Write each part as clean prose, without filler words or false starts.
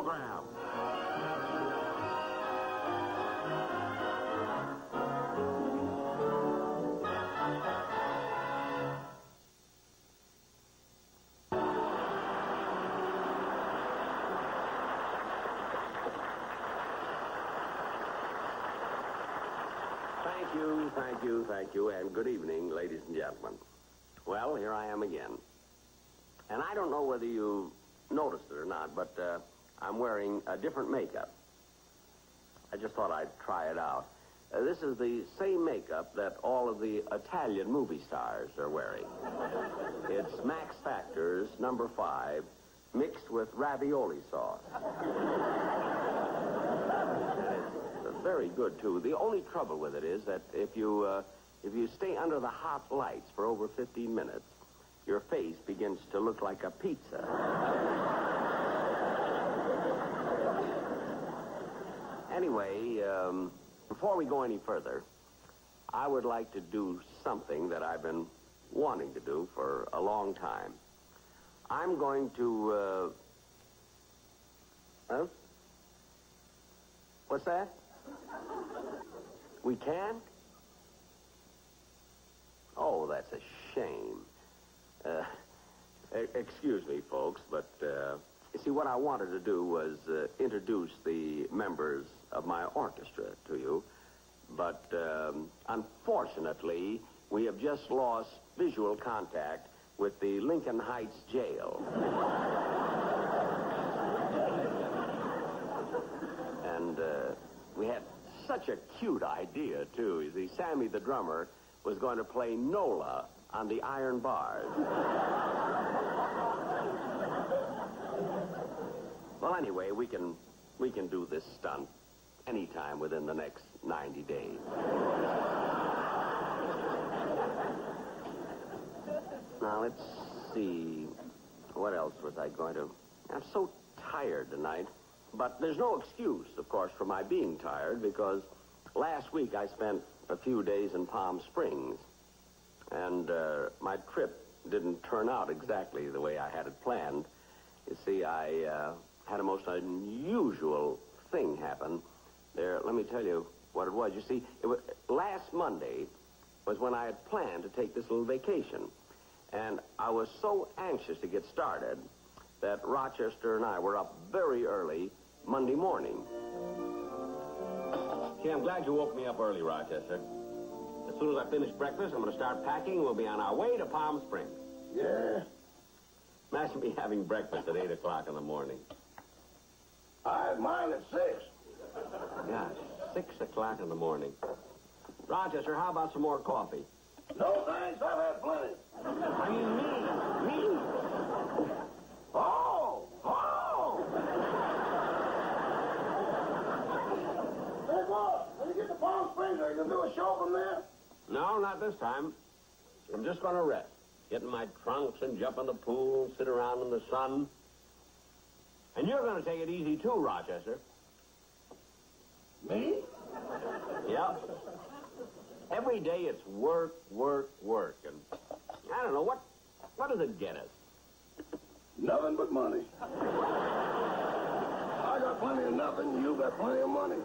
program. Thank you, and good evening, ladies and gentlemen. Well, here I am again. And I don't know whether you noticed it or not, but I'm wearing a different makeup. I just thought I'd try it out. This is the same makeup that all of the Italian movie stars are wearing. It's Max Factor's number 5, mixed with ravioli sauce. Very good, too. The only trouble with it is that if you stay under the hot lights for over 15 minutes, your face begins to look like a pizza. Anyway, before we go any further, I would like to do something that I've been wanting to do for a long time. I'm going to, Huh? What's that? We can? Oh, that's a shame. Excuse me, folks, but, you see, what I wanted to do was introduce the members of my orchestra to you. But, unfortunately, we have just lost visual contact with the Lincoln Heights jail. And, we had such a cute idea, too. You see, Sammy the drummer was going to play Nola on the iron bars. Well, anyway, we can do this stunt anytime within the next 90 days. Now, let's see. What else was I going to... I'm so tired tonight. But there's no excuse, of course, for my being tired, because last week I spent a few days in Palm Springs, and my trip didn't turn out exactly the way I had it planned. You see, I had a most unusual thing happen there. Let me tell you what it was. You see, last Monday was when I had planned to take this little vacation, and I was so anxious to get started that Rochester and I were up very early Monday morning. Gee, I'm glad you woke me up early, Rochester. As soon as I finish breakfast, I'm going to start packing. We'll be on our way to Palm Springs. Yeah? Imagine me having breakfast at 8 o'clock in the morning. I had mine at 6. Gosh, 6 o'clock in the morning. Rochester, how about some more coffee? No, thanks. I've had plenty. I mean, me. Oh! Hey, boss, when you get to Palm Springs, are you going to do a show from there? No, not this time. I'm just going to rest. Get in my trunks and jump in the pool, sit around in the sun. And you're going to take it easy, too, Rochester. Me? Yep. Every day it's work. And I don't know, what does it get us? Nothing but money. I got plenty of nothing, you got plenty of money.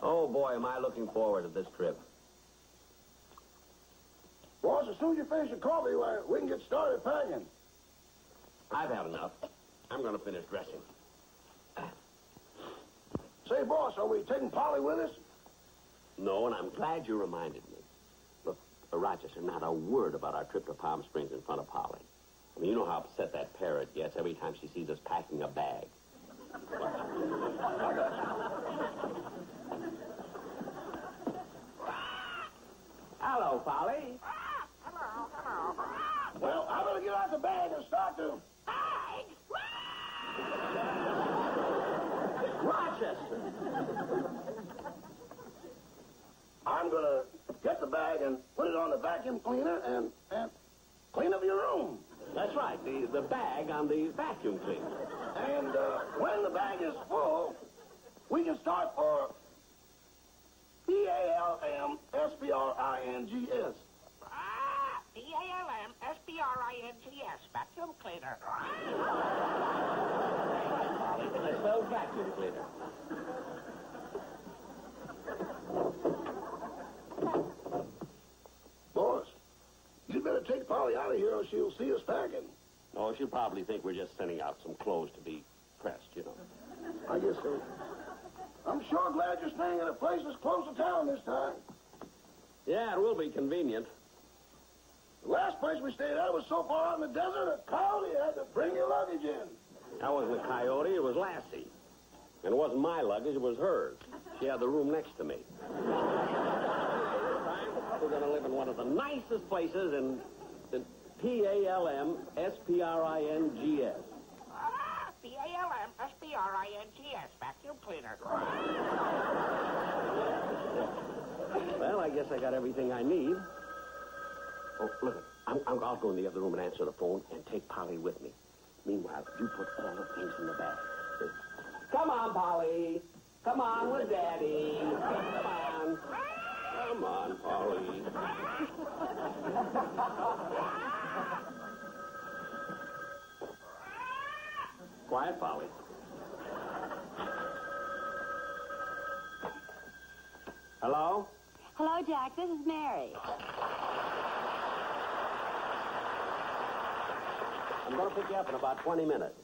Oh, boy, am I looking forward to this trip. Boss, as soon as you finish your coffee, we can get started packing. I've had enough. I'm going to finish dressing. Say, boss, are we taking Polly with us? No, and I'm glad you reminded me. Look, Rochester, not a word about our trip to Palm Springs in front of Polly. I mean, you know how upset that parrot gets every time she sees us packing a bag. Hello, Polly. Hello. Well, I'm going to get out the bag and start to... Bag! Rochester! I'm going to get the bag and put it on the vacuum cleaner and clean up your room. That's right, the bag on the vacuum cleaner. And when the bag is full, we can start for P-A-L-M-S-P-R-I-N-G-S. P-A-L-M-S-P-R-I-N-G-S. vacuum cleaner. I spell vacuum cleaner. Boss, you'd better take Polly out of here or she'll see us packing. Oh, she'll probably think we're just sending out some clothes to be pressed, you know. I guess so. I'm sure glad you're staying at a place that's close to town this time. Yeah, it will be convenient. The last place we stayed at was so far out in the desert, a coyote had to bring your luggage in. That wasn't a coyote, it was Lassie. And it wasn't my luggage, it was hers. She had the room next to me. We're going to live in one of the nicest places in P-A-L-M-S-P-R-I-N-G-S. P-A-L-M-S-P-R-I-N-G-S, vacuum cleaner. Well, I guess I got everything I need. Oh, look, I'll go in the other room and answer the phone and take Polly with me. Meanwhile, you put all the things in the bag. Come on, Polly. Come on with Daddy. Come on. Come on, Polly. Quiet, Polly. Hello? Hello, Jack. This is Mary. I'm going to pick you up in about 20 minutes.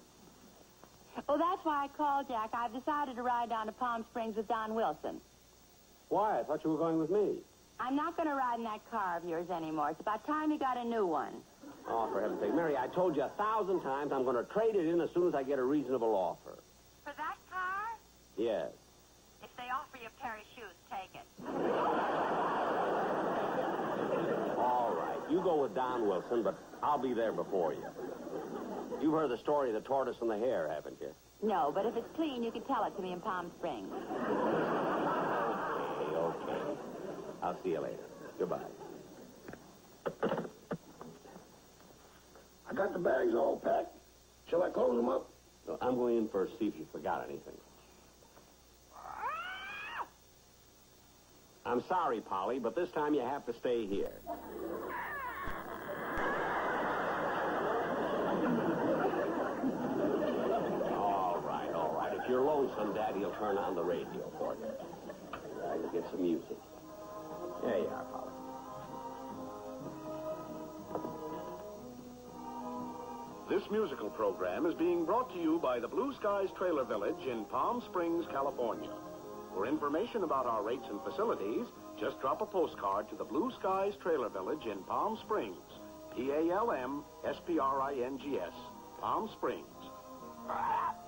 Oh, that's why I called, Jack. I've decided to ride down to Palm Springs with Don Wilson. Why? I thought you were going with me. I'm not going to ride in that car of yours anymore. It's about time you got a new one. Oh, for heaven's sake. Mary, I told you 1,000 times I'm going to trade it in as soon as I get a reasonable offer. For that car? Yes. If they offer you a pair of shoes, take it. All right. You go with Don Wilson, but I'll be there before you. You've heard the story of the tortoise and the hare, haven't you? No, but if it's clean, you can tell it to me in Palm Springs. Okay. I'll see you later. Goodbye. I got the bags all packed. Shall I close them up? So I'm going in first, see if you forgot anything. I'm sorry, Polly, but this time you have to stay here. All right. If you're lonesome, Daddy will turn on the radio for you. I can get some music. There you are, Polly. This musical program is being brought to you by the Blue Skies Trailer Village in Palm Springs, California. For information about our rates and facilities, just drop a postcard to the Blue Skies Trailer Village in Palm Springs. P-A-L-M-S-P-R-I-N-G-S. Palm Springs.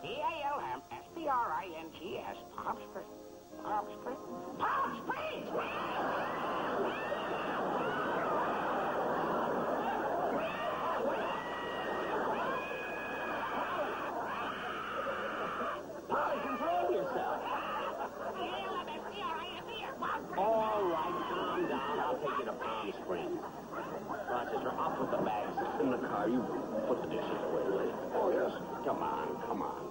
P-A-L-M-S-P-R-I-N-G-S, Palm Springs. Palm Springs? Palm Springs! Polly, control yourself. All right, calm down. I'll take you to Palm Springs. Rochester, I'll put the bags in the car. You put the dishes away, will you? Oh, yes. Come on, come on.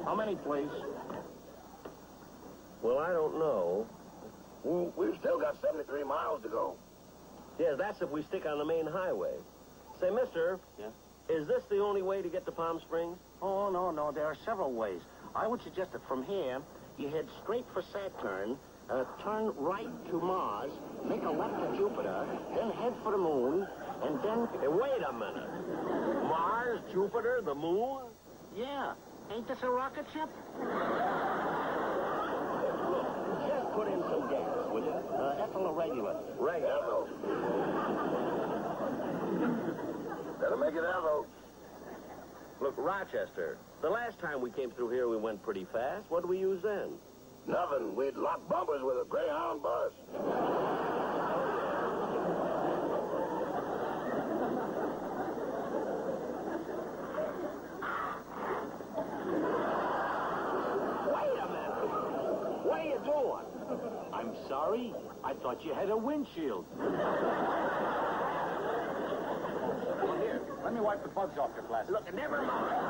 How many, please? Well, I don't know. We've still got 73 miles to go. Yes, that's if we stick on the main highway. Say, mister. Yeah? Is this the only way to get to Palm Springs? Oh, no. There are several ways. I would suggest that from here, you head straight for Saturn, turn right to Mars, make a left to Jupiter, then head for the moon, and then... Hey, wait a minute. Mars, Jupiter, the moon? Yeah. Ain't this a rocket ship? Just put in some gas, will you? Ethyl or regular? Regular. Better make it Evo. Look, Rochester, the last time we came through here, we went pretty fast. What did we use then? Nothing. We'd lock bumpers with a Greyhound bus. I'm sorry. I thought you had a windshield. Well, here, let me wipe the bugs off your glasses. Look, never mind.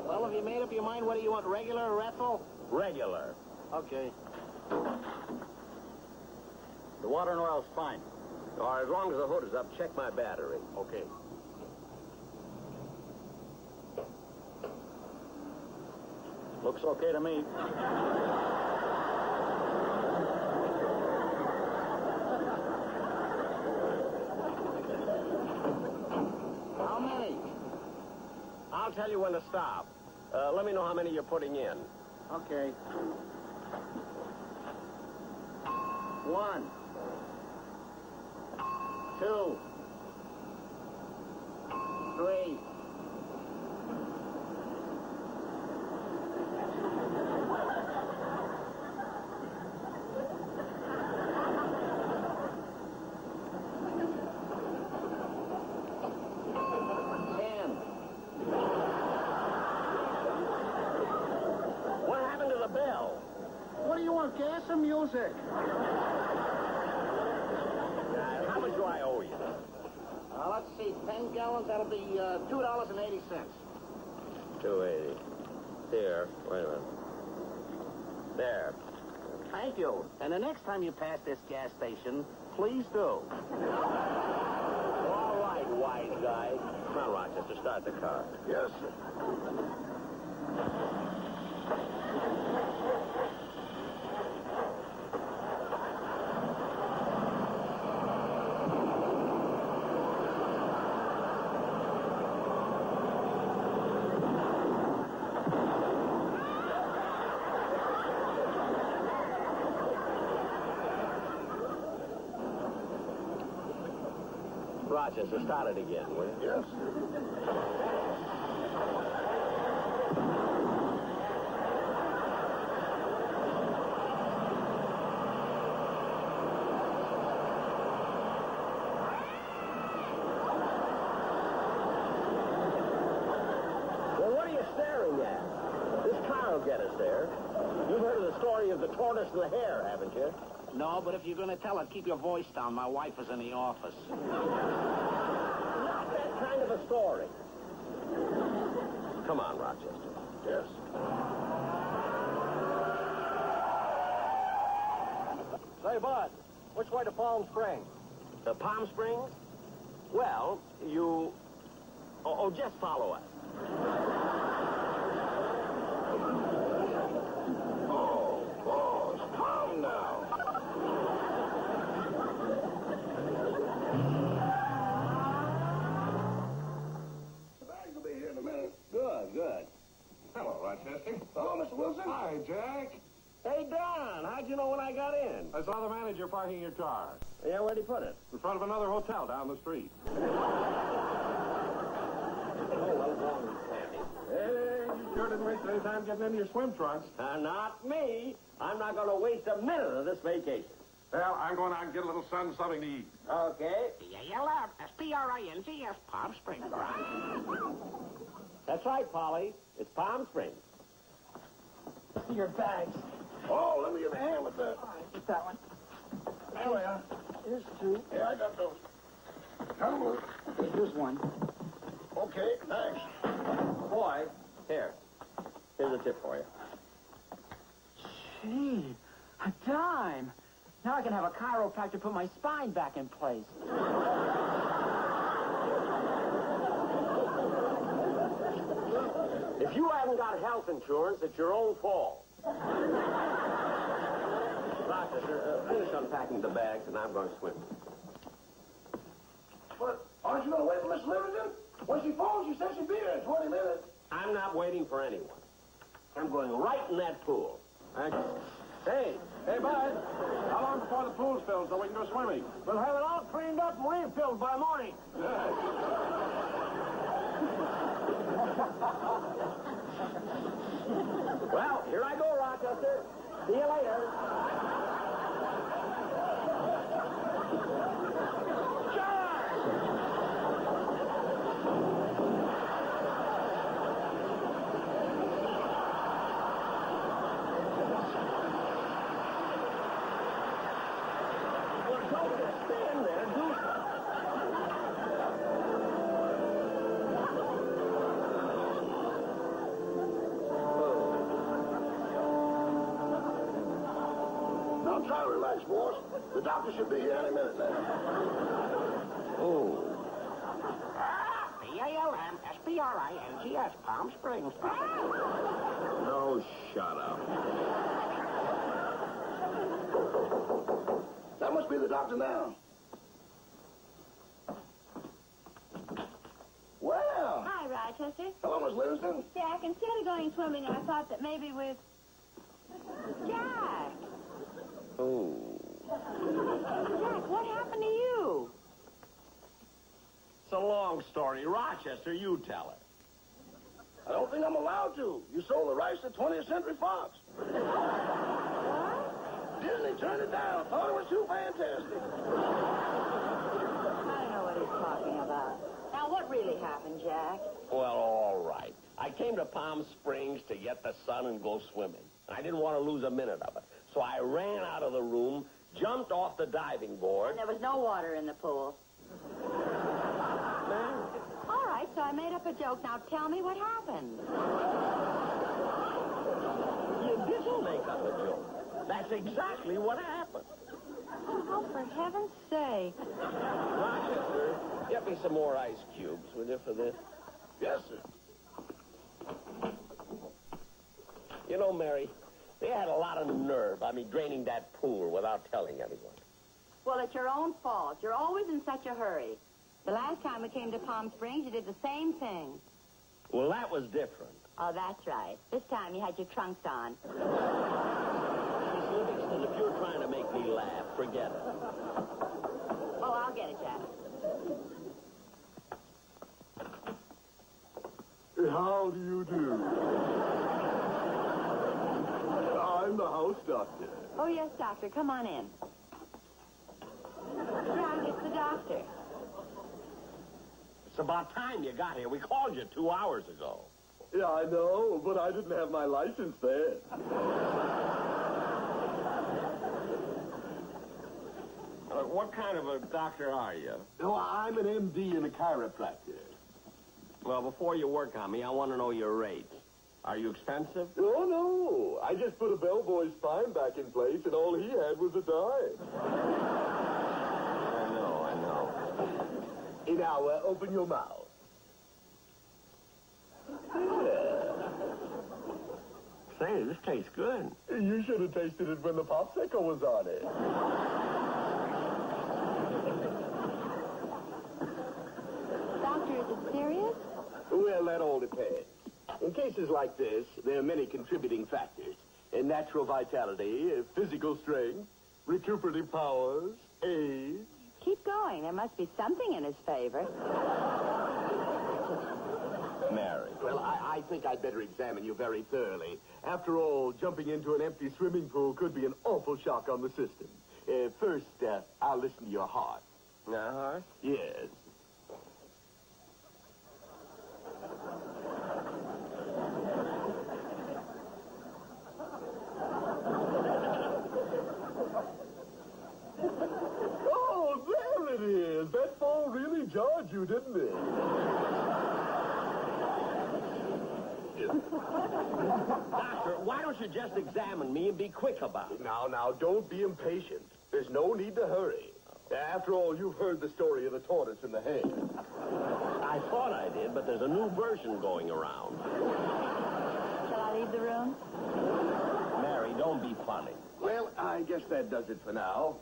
Well, have you made up your mind whether you want regular or Ethel? Regular. Okay. The water and oil's fine. Or as long as the hood is up, check my battery. Okay. Looks okay to me. How many? I'll tell you when to stop. Let me know how many you're putting in. Okay. 1, 2, 3. What happened to the bell? What do you want, gas or music? How much do I owe you? Let's see, 10 gallons, that'll be $2.80. 280. Here, wait a minute. There. Thank you. And the next time you pass this gas station, please do. All right, wise guy. Come on, Rochester, start the car. Yes, sir. Rochester, start it again, will you? Yes. Well, what are you staring at? This car will get us there. You've heard of the story of the tortoise and the hare, haven't you? No, but if you're going to tell it, keep your voice down. My wife is in the office. Not that kind of a story. Come on, Rochester. Yes. Say, Bud, which way to Palm Springs? The Palm Springs? Well, you... Oh, just follow us. Oh, boss, calm now. The bags will be here in a minute. Good, good. Hello, Rochester. Hello, Mr. Wilson. Hi, Jack. Hey, Don, how'd you know when I got in? I saw the manager parking your car Yeah, where'd he put it? in front of another hotel down the street. Hey, you sure didn't waste any time getting into your swim trunks. Not me. I'm not going to waste a minute of this vacation. Well, I'm going out and get a little sun, something to eat. Okay. P-R-I-N-G-S, Palm Springs, right? That's right, Polly. It's Palm Springs. Your bags. Oh, let me give a hand with that. All right, get that one. There we are. Here's two. Yeah, I got those. Come on. Here's one. Okay, thanks. Boy, here. Here's a tip for you. Gee, a dime. Now I can have a chiropractor put my spine back in place. If you haven't got health insurance, it's your own fault. Rochester, finish unpacking the bags, and I'm going to swim. But aren't you going to wait for Miss Livingston? When she phones, she said she'd be here in 20 minutes. I'm not waiting for anyone. I'm going right in that pool. Hey, Bud. How long before the pool's filled so we can go swimming? We'll have it all cleaned up and refilled by morning. Well, here I go, Rochester. See you later. stand there, do Now try to relax, boss. The doctor should be here any minute now. Oh. P-A-L-M-S-P-R-I-N-G-S, Palm Springs. No, shut up. That must be the doctor now. Well, Hi, Rochester. hello, Miss Livingston. Jack, instead of going swimming, I thought that maybe with Jack. Oh. Jack, what happened to you? It's a long story. Rochester, you tell it. I don't think I'm allowed to. You sold the rights to 20th Century Fox. Disney turned it down. Thought it was too fantastic. I don't know what he's talking about. Now, what really happened, Jack? Well, all right. I came to Palm Springs to get the sun and go swimming. I didn't want to lose a minute of it. So I ran out of the room, jumped off the diving board. And there was no water in the pool. All right, so I made up a joke. Now tell me what happened. You didn't make up a joke. That's exactly what happened. Oh, for heaven's sake. Rochester, get me some more ice cubes, will you, for this? Yes, sir. You know, Mary, they had a lot of nerve, draining that pool without telling anyone. Well, it's your own fault. You're always in such a hurry. The last time we came to Palm Springs, you did the same thing. Well, that was different. Oh, that's right. This time you had your trunks on. Miss Livingston, if you're trying to make me laugh, forget it. Oh, I'll get it, Jack. How do you do? I'm the house doctor. Oh, yes, doctor. Come on in. Jack, it's the doctor. It's about time you got here. We called you 2 hours ago. Yeah, I know, but I didn't have my license then. What kind of a doctor are you? Oh, I'm an MD and a chiropractor. Well, before you work on me, I want to know your rates. Are you expensive? Oh, no. I just put a bellboy's spine back in place, and all he had was a dime. I know. Now, open your mouth. Say, this tastes good. You should have tasted it when the popsicle was on it. Doctor, is it serious? Well, that all depends. In cases like this, there are many contributing factors. Natural vitality, physical strength, recuperative powers, age. Keep going. There must be something in his favor. Mary. Well, I think I'd better examine you very thoroughly. After all, jumping into an empty swimming pool could be an awful shock on the system. First, I'll listen to your heart. Uh-huh. Yes. Oh, there it is. That fall really jarred you, didn't it? Doctor, why don't you just examine me and be quick about it? Now, don't be impatient. There's no need to hurry. After all, you've heard the story of the tortoise and the hare. I thought I did, but there's a new version going around. Shall I leave the room? Mary, don't be funny. Well, I guess that does it for now.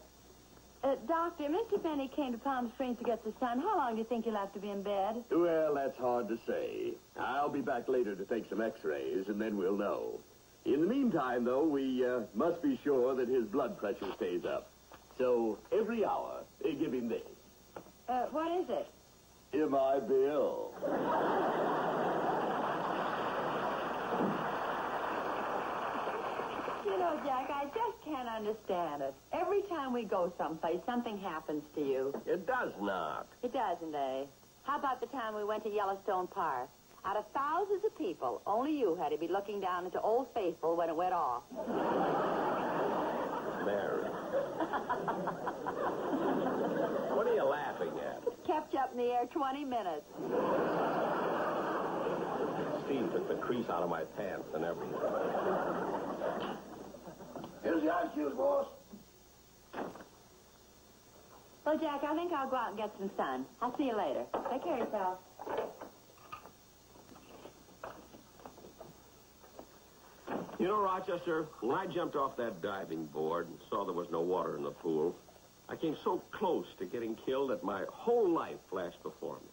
Doctor, Mr. Benny came to Palm Springs to get the sun. How long do you think you'll have to be in bed? Well, that's hard to say. I'll be back later to take some x-rays, and then we'll know. In the meantime, though, we must be sure that his blood pressure stays up. So, every hour, give him this. What is it? My bill. You know, Jack, I just can't understand it. Every time we go someplace, something happens to you. It does not. It doesn't, eh? How about the time we went to Yellowstone Park? Out of thousands of people, only you had to be looking down into Old Faithful when it went off. Mary. What are you laughing at? Kept you up in the air 20 minutes. Steve took the crease out of my pants and everything. Here's the ice cubes, boss. Well, Jack, I think I'll go out and get some sun. I'll see you later. Take care of yourself. You know, Rochester, when I jumped off that diving board and saw there was no water in the pool, I came so close to getting killed that my whole life flashed before me.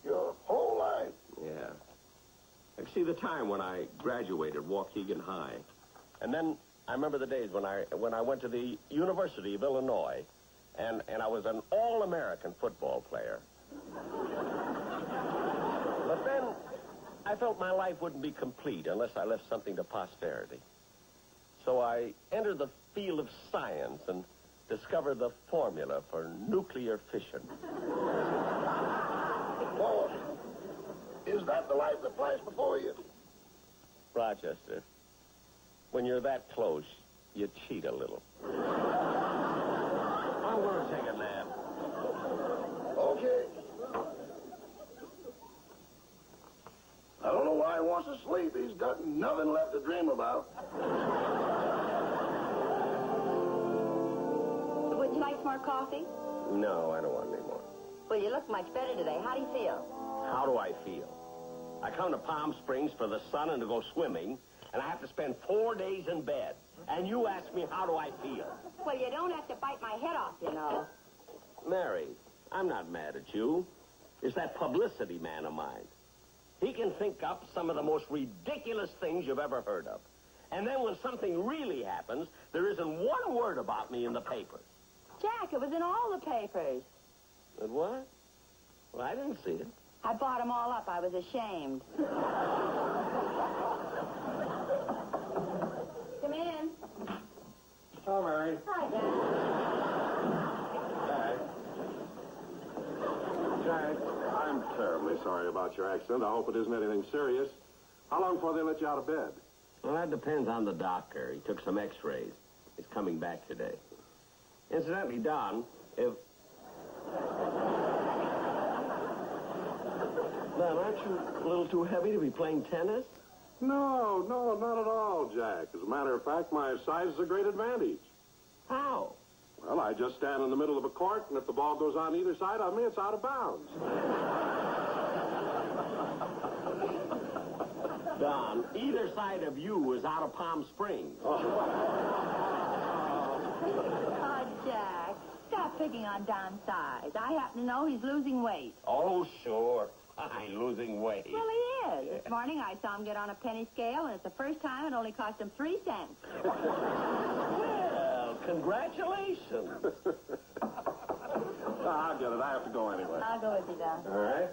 Your whole life. Yeah. I could see the time when I graduated Waukegan High. And then I remember the days when I went to the University of Illinois, and I was an all-American football player. But then I felt my life wouldn't be complete unless I left something to posterity. So I entered the field of science and discovered the formula for nuclear fission. Boss, is that the life that flashed before you? Rochester, when you're that close, you cheat a little. I want to take a nap. Okay. I don't know why he wants to sleep. He's got nothing left to dream about. Would you like some more coffee? No, I don't want any more. Well, you look much better today. How do you feel? How do I feel? I come to Palm Springs for the sun and to go swimming, and I have to spend 4 days in bed. And you ask me, how do I feel? Well, you don't have to bite my head off, you know. Mary, I'm not mad at you. It's that publicity man of mine. He can think up some of the most ridiculous things you've ever heard of. And then when something really happens, there isn't one word about me in the papers. Jack, it was in all the papers. And what? Well, I didn't see it. I bought them all up. I was ashamed. Come in. Oh, Mary. Hi, Jack. Jack, I'm terribly sorry about your accident. I hope it isn't anything serious. How long before they let you out of bed? Well, that depends on the doctor. He took some x-rays. He's coming back today. Incidentally, Don, if... Don, aren't you a little too heavy to be playing tennis? No, not at all, Jack. As a matter of fact, my size is a great advantage. How? Well, I just stand in the middle of a court, and if the ball goes on either side of me, it's out of bounds. Don, either side of you is out of Palm Springs. Oh, Jack, stop picking on Don's size. I happen to know he's losing weight. Oh, sure. I'm losing weight. Well, he is. This morning I saw him get on a penny scale, and it's the first time it only cost him 3 cents. Well, congratulations. I'll get it. I have to go anyway. I'll go with you, Don. All right.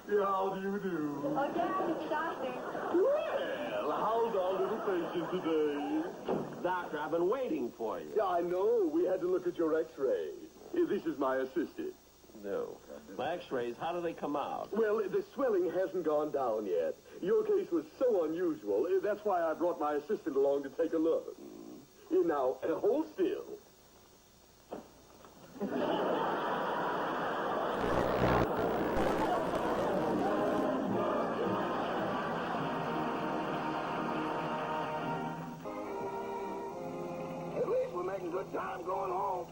How do you do? Oh, Jack, it's the doctor. Well, how's our little patient today? Doctor, I've been waiting for you. Yeah, I know. We had to look at your x-ray. This is my assistant. No. My x-rays, how do they come out? Well, the swelling hasn't gone down yet. Your case was so unusual. That's why I brought my assistant along to take a look. Now, hold still. At least we're making good time going home.